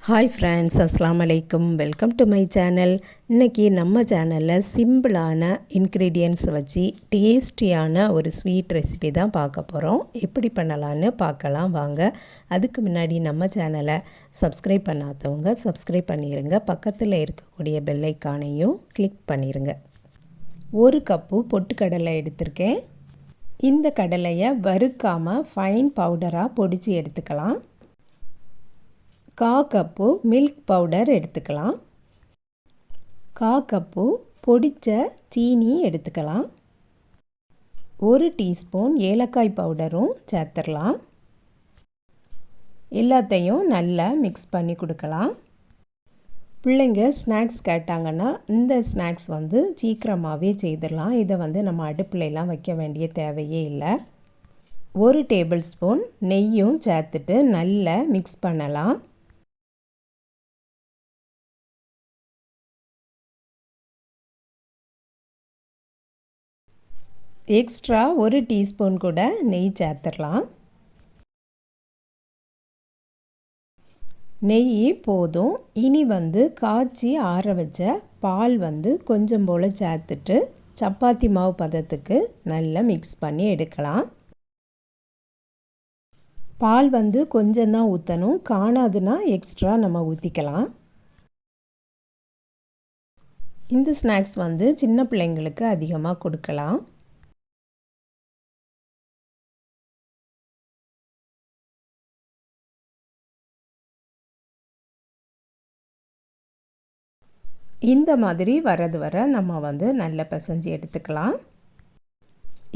Hi friends, அஸ்ஸலாமு அலைக்கும். Welcome to my channel. இன்றைக்கி நம்ம சேனலில் சிம்பிளான இன்க்ரீடியன்ட்ஸ் வச்சு டேஸ்டியான ஒரு ஸ்வீட் ரெசிபி தான் பார்க்க போகிறோம். எப்படி பண்ணலான்னு பார்க்கலாம் வாங்க. அதுக்கு முன்னாடி நம்ம சேனலை சப்ஸ்கிரைப் பண்ணாதவங்க சப்ஸ்கிரைப் பண்ணிடுங்க. பக்கத்தில் இருக்கக்கூடிய பெல் ஐக்கானையும் கிளிக் பண்ணிடுங்க. 1 கப்பு பொட்டுக்கடலை எடுத்திருக்கேன். இந்த கடலையை வறுக்காமல் ஃபைன் பவுடராக பொடிச்சு எடுத்துக்கலாம். 1/4 கப்பு மில்க் பவுடர் எடுத்துக்கலாம். 1/4 கப்பு பொடித்த சீனி எடுத்துக்கலாம். 1 டீஸ்பூன் ஏலக்காய் பவுடரும் சேர்த்துடலாம். எல்லாத்தையும் நல்லா மிக்ஸ் பண்ணி கொடுக்கலாம். பிள்ளைங்க ஸ்நாக்ஸ் கேட்டாங்கன்னா இந்த ஸ்நாக்ஸ் சீக்கிரமாகவே செய்திடலாம். இதை நம்ம அடுப்புலலாம் வைக்க வேண்டிய தேவையே இல்லை. 1 டேபிள் ஸ்பூன் நெய்யும் சேர்த்துட்டு நல்லா மிக்ஸ் பண்ணலாம். எக்ஸ்ட்ரா 1 டீஸ்பூன் கூட நெய் சேர்த்துடலாம். நெய் போதும். இனி காய்ச்சி ஆற வச்ச பால் கொஞ்சம் போல் சேர்த்துட்டு சப்பாத்தி மாவு பதத்துக்கு நல்லா மிக்ஸ் பண்ணி எடுக்கலாம். பால் கொஞ்சம் தான் ஊற்றணும். காணாதுன்னா எக்ஸ்ட்ரா நம்ம ஊற்றிக்கலாம். இந்த ஸ்நாக்ஸ் சின்ன பிள்ளைங்களுக்கு அதிகமாக கொடுக்கலாம். இந்த மாதிரி வரது வர நம்ம நல்லா பிசைஞ்சு எடுத்துக்கலாம்.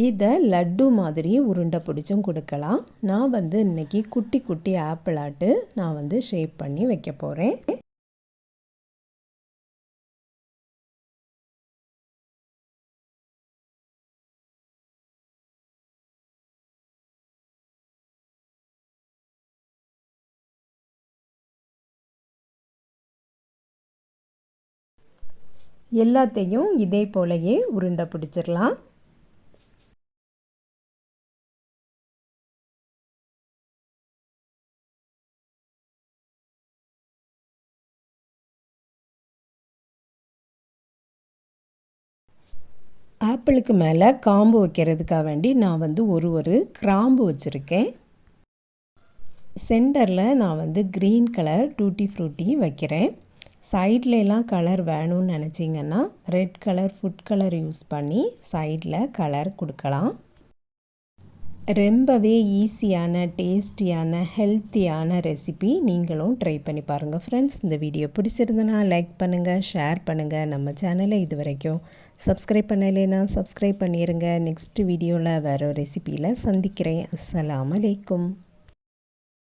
இதை லட்டு மாதிரி உருண்டை பிடிச்சும் கொடுக்கலாம். நான் இன்றைக்கி குட்டி குட்டி ஆப்பிள் ஆட்டு நான் ஷேப் பண்ணி வைக்க போகிறேன். எல்லாத்தையும் இதே போலயே உருண்டை பிடிச்சிடலாம். ஆப்பிளுக்கு மேலே காம்பு வைக்கிறதுக்காக வேண்டி நான் ஒரு கிராம்பு வச்சுருக்கேன். சென்டரில் நான் க்ரீன் கலர் டூட்டி ஃப்ரூட்டி வைக்கிறேன். சைட்லலாம் கலர் வேணும்னு நினச்சிங்கன்னா red colour food colour use பண்ணி சைடில் கலர் கொடுக்கலாம். ரொம்பவே ஈஸியான டேஸ்டியான ஹெல்த்தியான ரெசிபி. நீங்களும் ட்ரை பண்ணி பாருங்கள் ஃப்ரெண்ட்ஸ். இந்த வீடியோ பிடிச்சிருந்தனா லைக் பண்ணுங்கள், ஷேர் பண்ணுங்கள். நம்ம சேனலை இது வரைக்கும் சப்ஸ்கிரைப் பண்ணலைன்னா சப்ஸ்கிரைப் பண்ணிடுங்க. நெக்ஸ்ட் வீடியோவில் வேறு ரெசிபியில் சந்திக்கிறேன். அஸ்ஸலாமு அலைக்கும்.